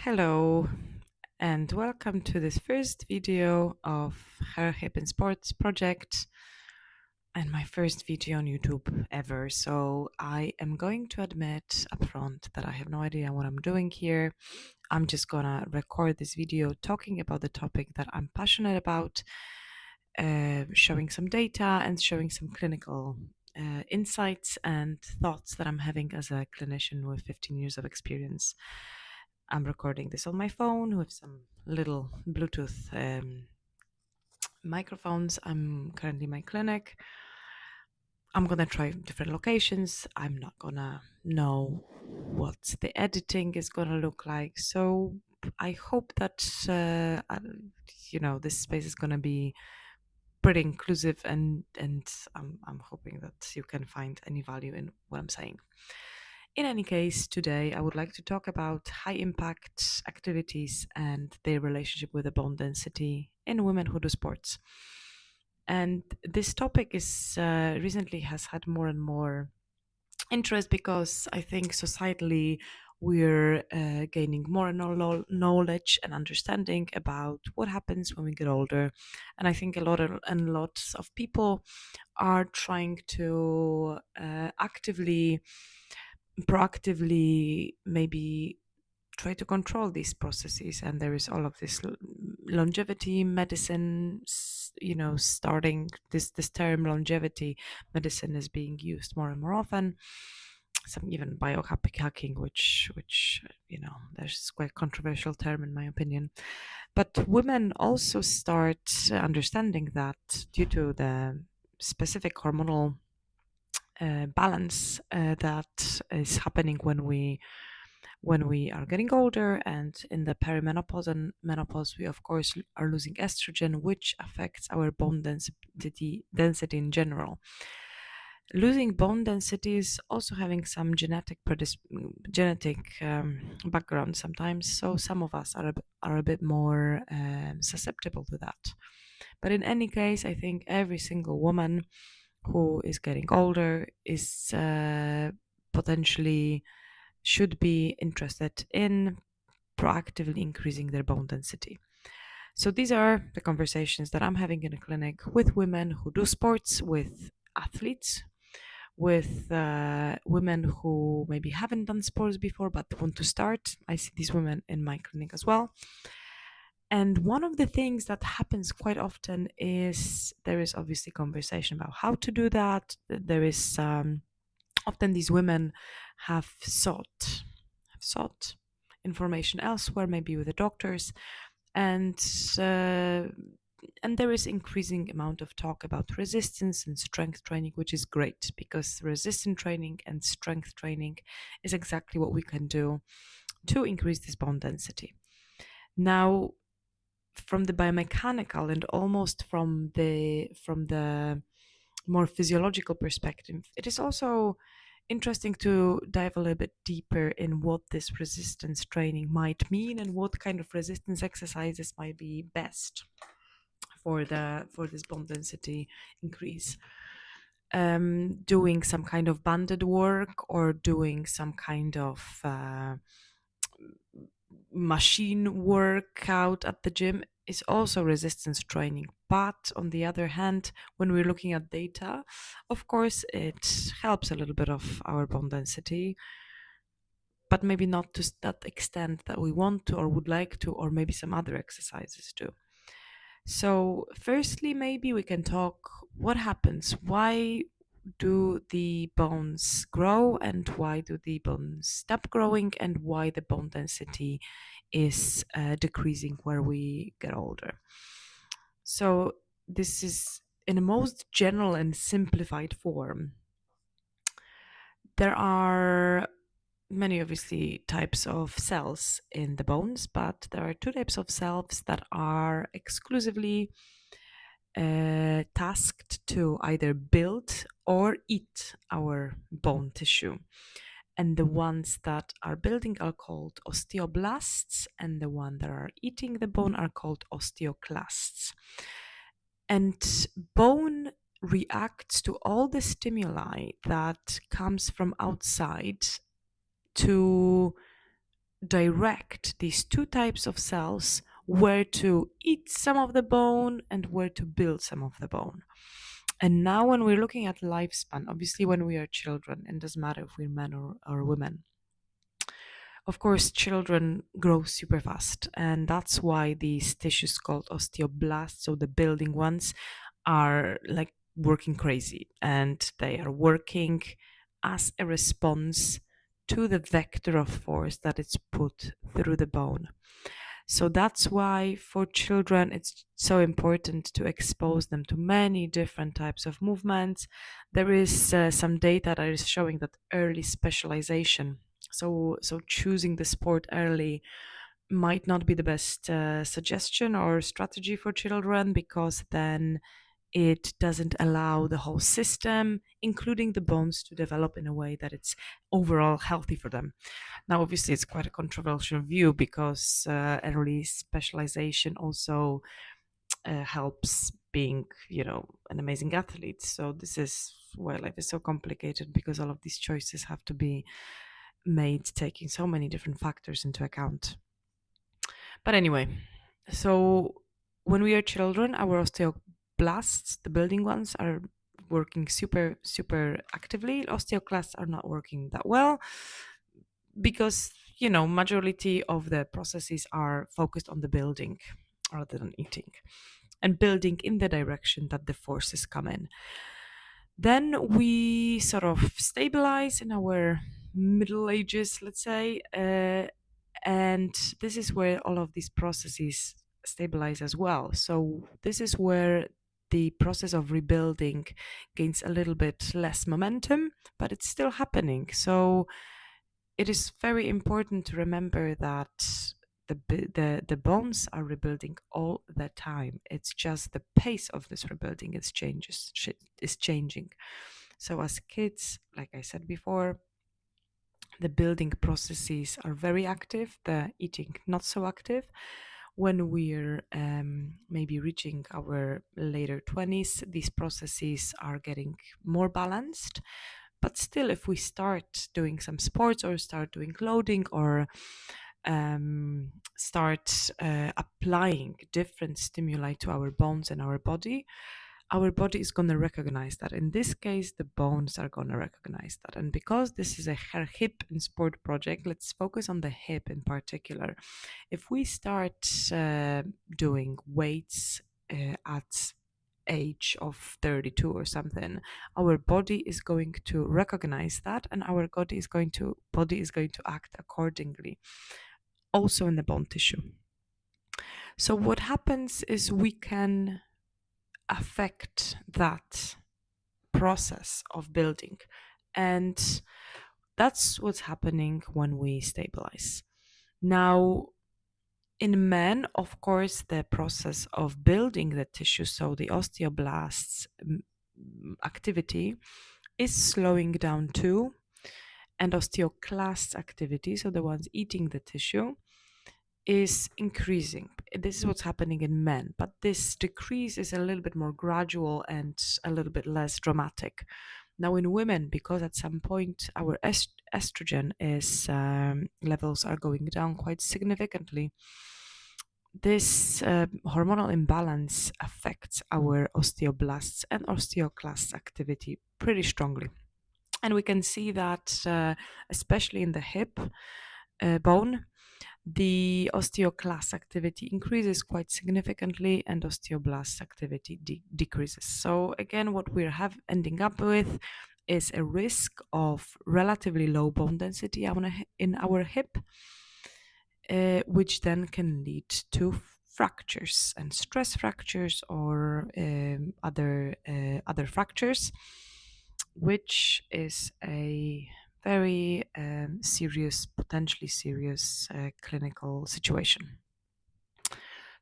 Hello and welcome to this first video of Hair, Hip and Sports project and my first video on YouTube ever. So I am going to admit upfront that I have no idea what I'm doing here. I'm just gonna record this video talking about the topic that I'm passionate about, showing some data and showing some clinical insights and thoughts that I'm having as a clinician with 15 years of experience. I'm recording this on my phone with some little Bluetooth microphones. I'm currently in my clinic. I'm gonna try different locations. I'm not gonna know what the editing is gonna look like. So I hope that this space is gonna be pretty inclusive, and I'm hoping that you can find any value in what I'm saying. In any case, today I would like to talk about high impact activities and their relationship with the bone density in women who do sports. And this topic is recently has had more and more interest because I think societally we're gaining more and more knowledge and understanding about what happens when we get older, and I think lots of people are trying to proactively maybe try to control these processes. And there is all of this longevity medicine, starting this term longevity medicine is being used more and more often. Some even biohacking, which there's quite controversial term in my opinion. But women also start understanding that due to the specific hormonal balance that is happening when we are getting older, and in the perimenopause and menopause, we of course are losing estrogen, which affects our bone density in general. Losing bone density is also having some genetic background sometimes, so some of us are a bit more susceptible to that. But in any case, I think every single woman who is getting older is potentially should be interested in proactively increasing their bone density. So these are the conversations that I'm having in a clinic with women who do sports, with athletes, with women who maybe haven't done sports before but want to start. I see these women in my clinic as well. And one of the things that happens quite often is there is obviously conversation about how to do that. There is often these women have sought information elsewhere, maybe with the doctors, and uh, and there is increasing amount of talk about resistance and strength training, which is great because resistance training and strength training is exactly what we can do to increase this bone density. Now, from the biomechanical and almost from the more physiological perspective, it is also interesting to dive a little bit deeper in what this resistance training might mean and what kind of resistance exercises might be best for this bone density increase. Doing some kind of banded work or doing some kind of machine workout at the gym is also resistance training. But on the other hand, when we're looking at data, of course, it helps a little bit of our bone density, but maybe not to that extent that we want to or would like to, or maybe some other exercises too. So, firstly, maybe we can talk what happens. Why do the bones grow and why do the bones stop growing, and why the bone density is decreasing where we get older? So, this is in a most general and simplified form. There are many obviously types of cells in the bones, but there are two types of cells that are exclusively tasked to either build or eat our bone tissue. And the ones that are building are called osteoblasts, and the ones that are eating the bone are called osteoclasts. And bone reacts to all the stimuli that comes from outside to direct these two types of cells where to eat some of the bone and where to build some of the bone. And now, when we're looking at lifespan, obviously, when we are children, and it doesn't matter if we're men or women, of course, children grow super fast, and that's why these tissues called osteoblasts, so the building ones, are like working crazy, and they are working as a response to the vector of force that it's put through the bone. So that's why for children it's so important to expose them to many different types of movements. There is some data that is showing that early specialization, so choosing the sport early, might not be the best suggestion or strategy for children, because then it doesn't allow the whole system, including the bones, to develop in a way that it's overall healthy for them. Now, obviously, it's quite a controversial view, because early specialization also helps being, an amazing athlete. So this is why life is so complicated, because all of these choices have to be made taking so many different factors into account. But anyway, so when we are children, our osteoblasts, the building ones, are working super, super actively. Osteoclasts are not working that well, because, majority of the processes are focused on the building rather than eating, and building in the direction that the forces come in. Then we sort of stabilize in our middle ages, let's say, and this is where all of these processes stabilize as well. So this is where the process of rebuilding gains a little bit less momentum, but it's still happening. So it is very important to remember that the bones are rebuilding all the time. It's just the pace of this rebuilding is changing. So as kids, like I said before, the building processes are very active, the eating not so active. When we're maybe reaching our later 20s, these processes are getting more balanced. But still, if we start doing some sports or start doing clothing or start applying different stimuli to our bones and our body is going to recognize that. In this case, the bones are going to recognize that. And because this is a hip and sport project, let's focus on the hip in particular. If we start doing weights at age of 32 or something, our body is going to recognize that, and our body is going to act accordingly, also in the bone tissue. So what happens is we can affect that process of building, and that's what's happening when we stabilize. Now, in men, of course, the process of building the tissue, so the osteoblasts activity, is slowing down too, and osteoclast activity, so the ones eating the tissue, is increasing. This is what's happening in men, but this decrease is a little bit more gradual and a little bit less dramatic. Now, in women, because at some point our estrogen is levels are going down quite significantly, this hormonal imbalance affects our osteoblasts and osteoclasts activity pretty strongly. And we can see that, especially in the hip bone, the osteoclast activity increases quite significantly and osteoblast activity decreases. So again, what we're ending up with is a risk of relatively low bone density in our hip, which then can lead to fractures and stress fractures or other fractures, which is a very serious, potentially serious clinical situation.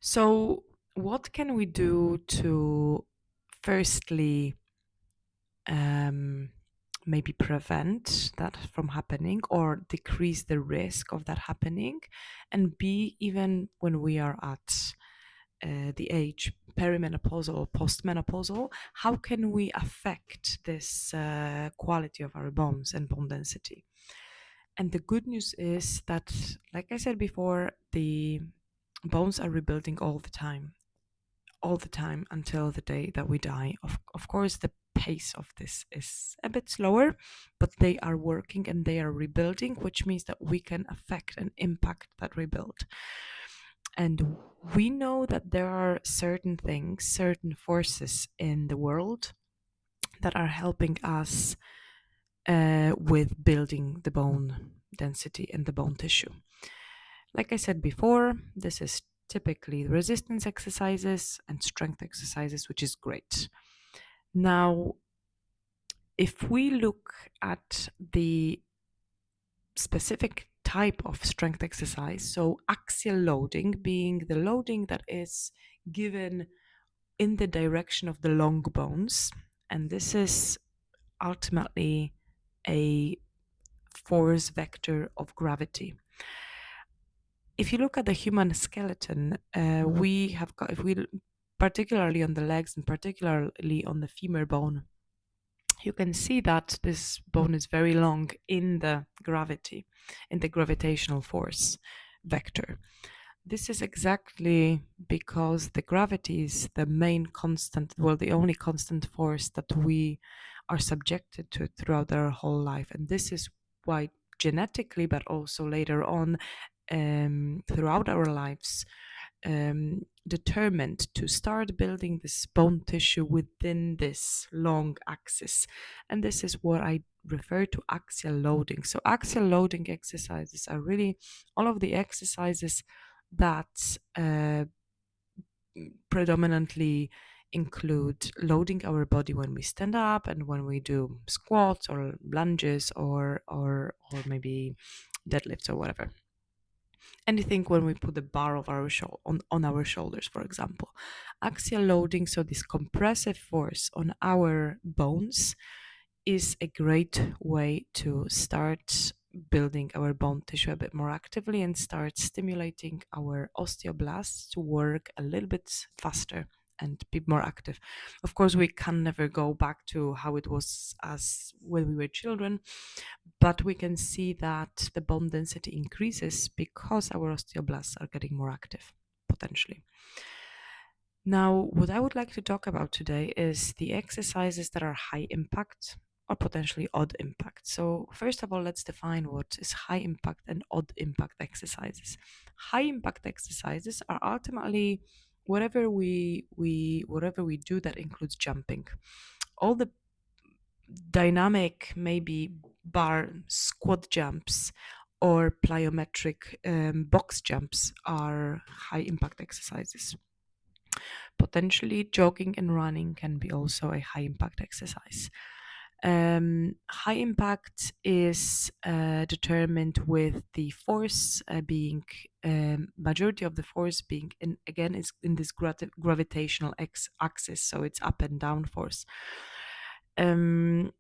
So, what can we do to firstly maybe prevent that from happening or decrease the risk of that happening? And B, even when we are at the age perimenopausal or postmenopausal, how can we affect this quality of our bones and bone density? And the good news is that, like I said before, the bones are rebuilding all the time until the day that we die. Of course, the pace of this is a bit slower, but they are working and they are rebuilding, which means that we can affect and impact that rebuild. And we know that there are certain things, certain forces in the world that are helping us with building the bone density and the bone tissue. Like I said before, this is typically resistance exercises and strength exercises, which is great. Now, if we look at the specific type of strength exercise, so axial loading being the loading that is given in the direction of the long bones, and this is ultimately a force vector of gravity. If you look at the human skeleton, we have got, if we particularly on the legs and particularly on the femur bone, you can see that this bone is very long in the gravity, in the gravitational force vector. This is exactly because the gravity is the main constant, well, the only constant force that we are subjected to throughout our whole life. And this is why genetically, but also later on throughout our lives, determined to start building this bone tissue within this long axis. And this is what I refer to axial loading. So axial loading exercises are really all of the exercises that predominantly include loading our body when we stand up and when we do squats or lunges or maybe deadlifts or whatever. Anything when we put the bar of our on our shoulders, for example. Axial loading, so this compressive force on our bones, is a great way to start building our bone tissue a bit more actively and start stimulating our osteoblasts to work a little bit faster and be more active. Of course, we can never go back to how it was as when we were children, but we can see that the bone density increases because our osteoblasts are getting more active, potentially. Now, what I would like to talk about today is the exercises that are high impact or potentially odd impact. So, first of all, let's define what is high impact and odd impact exercises. High impact exercises are ultimately whatever we do that includes jumping. All the dynamic, maybe bar squat jumps or plyometric box jumps are high impact exercises. Potentially, jogging and running can be also a high impact exercise. High impact is determined with the force being majority of the force being again is in this gravitational axis, so it's up and down force. And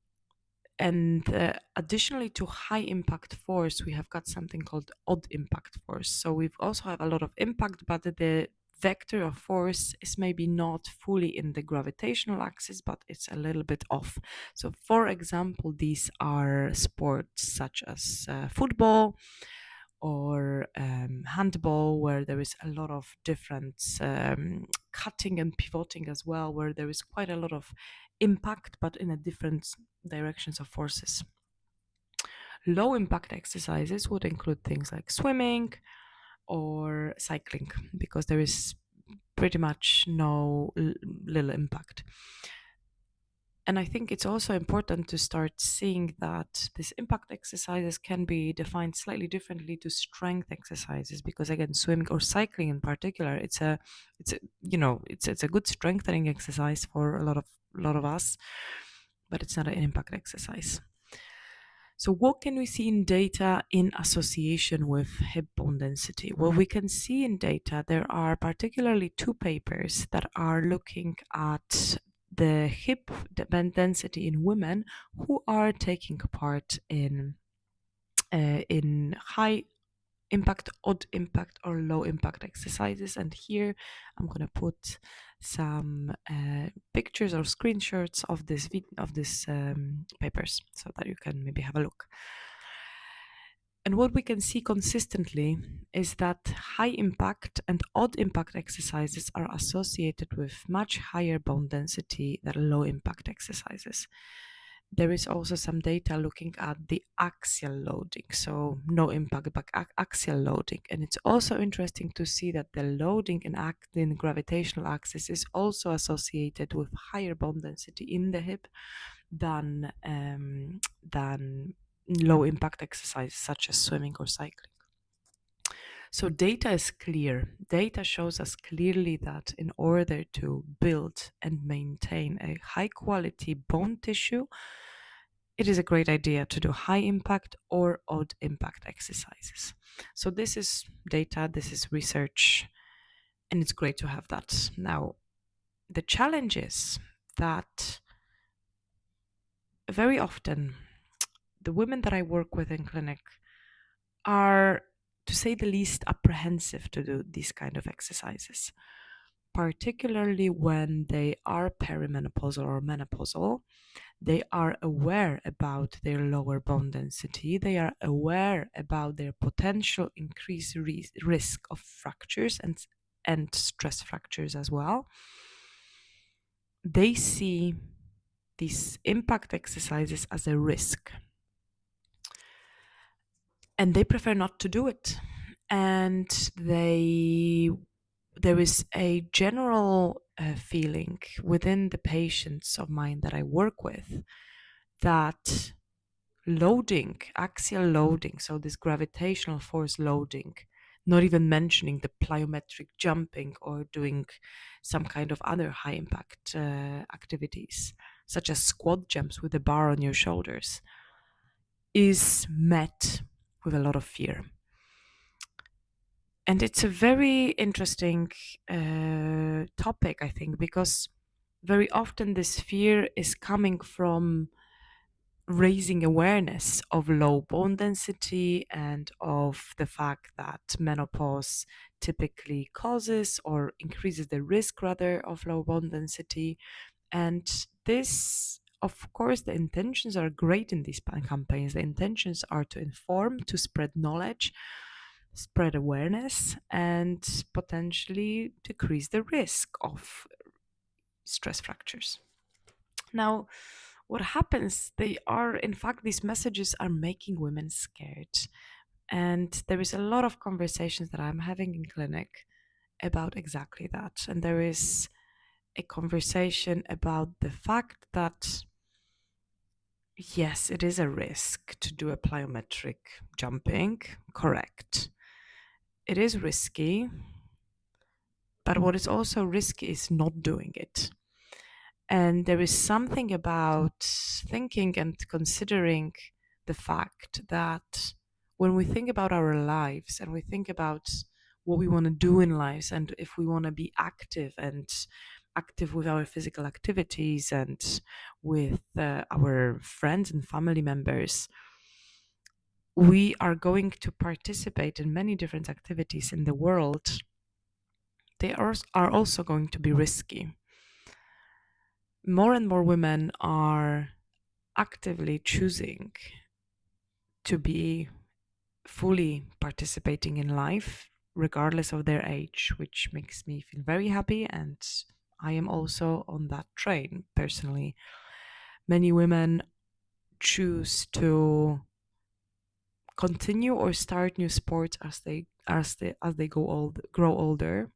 additionally to high impact force, we have got something called odd impact force. So we've also have a lot of impact, but the vector of force is maybe not fully in the gravitational axis, but it's a little bit off. So, for example, these are sports such as football or handball, where there is a lot of different cutting and pivoting as well, where there is quite a lot of impact, but in a different directions of forces. Low impact exercises would include things like swimming or cycling, because there is pretty much no little impact. And I think it's also important to start seeing that these impact exercises can be defined slightly differently to strength exercises, because again, swimming or cycling in particular, it's a good strengthening exercise for a lot of us, but it's not an impact exercise. So what can we see in data in association with hip bone density? Well, we can see in data there are particularly two papers that are looking at the hip bone density in women who are taking part in high impact, odd impact, or low impact exercises. And here I'm going to put some pictures or screenshots of this papers so that you can maybe have a look. And what we can see consistently is that high impact and odd impact exercises are associated with much higher bone density than low impact exercises. There is also some data looking at the axial loading, so no impact but axial loading. And it's also interesting to see that the loading in gravitational axis is also associated with higher bone density in the hip than low impact exercises such as swimming or cycling. So data is clear. Data shows us clearly that in order to build and maintain a high quality bone tissue, it is a great idea to do high impact or odd impact exercises. So this is data, this is research, and it's great to have that. Now, the challenge is that very often the women that I work with in clinic are, to say the least, apprehensive to do these kind of exercises, particularly when they are perimenopausal or menopausal. They are aware about their lower bone density. They are aware about their potential increased risk of fractures and stress fractures as well. They see these impact exercises as a risk and they prefer not to do it. And there is a general feeling within the patients of mine that I work with that loading, axial loading, so this gravitational force loading, not even mentioning the plyometric jumping or doing some kind of other high impact activities, such as squat jumps with a bar on your shoulders, is met with a lot of fear. And it's a very interesting topic, I think, because very often this fear is coming from raising awareness of low bone density and of the fact that menopause typically causes or increases the risk rather of low bone density. And this, of course, the intentions are great in these campaigns. The intentions are to inform, to spread knowledge, spread awareness, and potentially decrease the risk of stress fractures. Now, what happens, they are, in fact, these messages are making women scared. And there is a lot of conversations that I'm having in clinic about exactly that. And there is a conversation about the fact that, yes, it is a risk to do a plyometric jumping, correct. It is risky, but what is also risky is not doing it. And there is something about thinking and considering the fact that when we think about our lives and we think about what we want to do in lives, and if we want to be active and active with our physical activities and with our friends and family members, we are going to participate in many different activities in the world. They are also going to be risky. More and more women are actively choosing to be fully participating in life, regardless of their age, which makes me feel very happy. And I am also on that train personally. Many women choose to continue or start new sports as they grow older,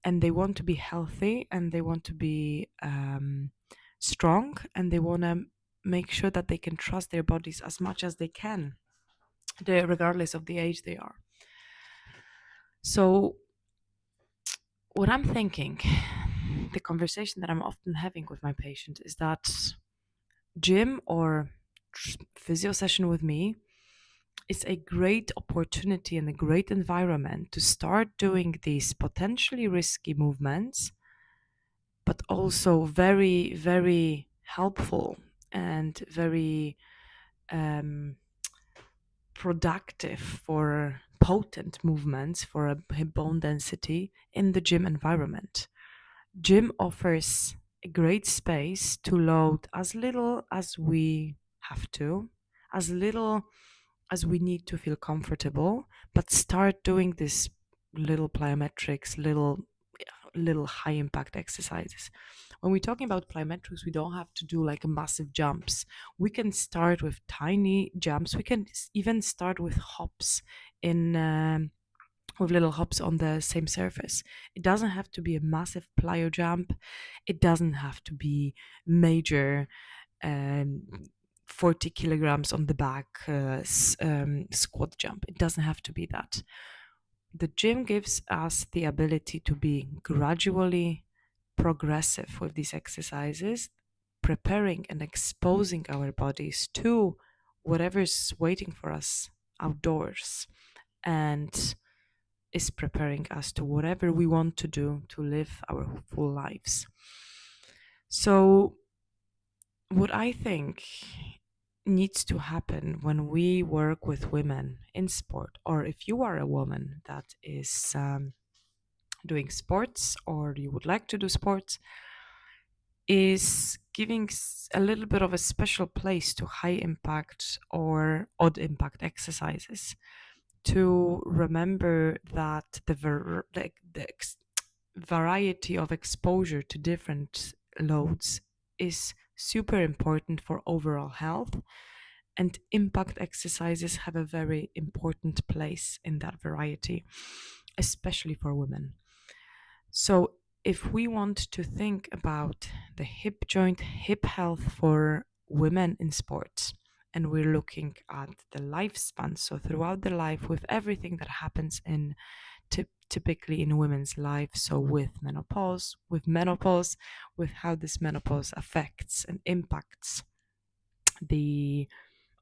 and they want to be healthy and they want to be strong, and they want to make sure that they can trust their bodies as much as they can, regardless of the age they are. So what I'm thinking, the conversation that I'm often having with my patient is that gym or physio session with me is a great opportunity and a great environment to start doing these potentially risky movements, but also very, very helpful and very productive for potent movements for a hip bone density in the gym environment. Gym offers a great space to load as little as we have to, as little as we need to feel comfortable, but start doing this little plyometrics, little high impact exercises. When we're talking about plyometrics, we don't have to do like massive jumps. We can start with tiny jumps. We can even start with hops in with little hops on the same surface. It doesn't have to be a massive plyo jump. It doesn't have to be major um, 40 kilograms on the back squat jump. It doesn't have to be that. The gym gives us the ability to be gradually progressive with these exercises, preparing and exposing our bodies to whatever's waiting for us outdoors, and is preparing us to whatever we want to do to live our full lives. So, what I think needs to happen when we work with women in sport, or if you are a woman that is doing sports or you would like to do sports, is giving a little bit of a special place to high impact or odd impact exercises, to remember that the variety of exposure to different loads is super important for overall health, and impact exercises have a very important place in that variety, especially for women. So, if we want to think about the hip joint, hip health for women in sports, and we're looking at the lifespan, so throughout the life, with everything that happens in typically in women's lives, so with menopause, with how this menopause affects and impacts the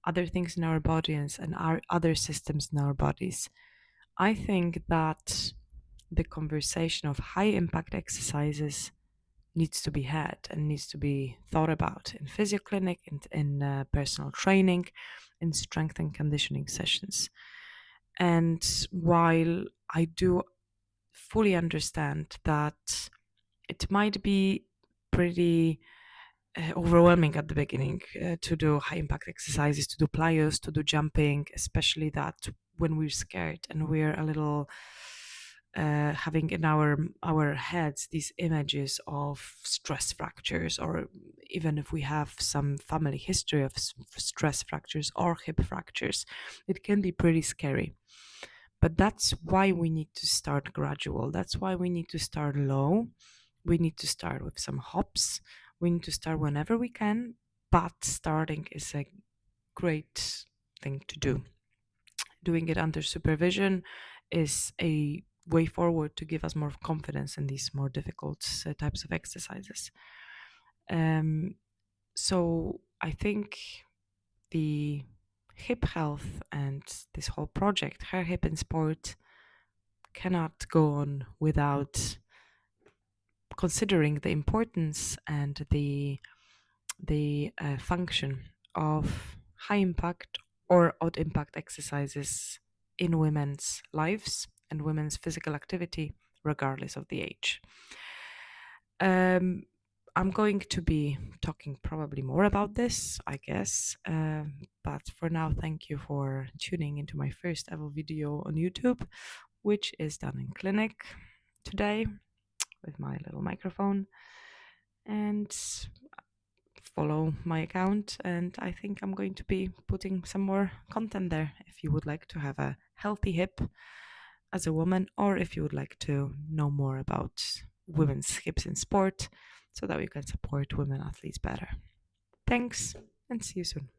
other things in our bodies and our other systems in our bodies. I think that the conversation of high impact exercises needs to be had and needs to be thought about in physio clinic and in personal training, in strength and conditioning sessions. And while I do fully understand that it might be pretty overwhelming at the beginning to do high impact exercises, to do plyos, to do jumping, especially that when we're scared and we're a little having in our heads these images of stress fractures, or even if we have some family history of stress fractures or hip fractures, it can be pretty scary. But that's why we need to start gradual. That's why we need to start low. We need to start with some hops. We need to start whenever we can, but starting is a great thing to do. Doing it under supervision is a way forward to give us more confidence in these more difficult types of exercises. Um, so I think the hip health and this whole project, Hair Hip in Sport, cannot go on without considering the importance and the function of high impact or odd impact exercises in women's lives and women's physical activity, regardless of the age. Um, I'm going to be talking probably more about this, I guess. But for now, thank you for tuning into my first ever video on YouTube, which is done in clinic today with my little microphone. And follow my account, and I think I'm going to be putting some more content there if you would like to have a healthy hip as a woman, or if you would like to know more about women's hips in sport so that we can support women athletes better. Thanks, and see you soon.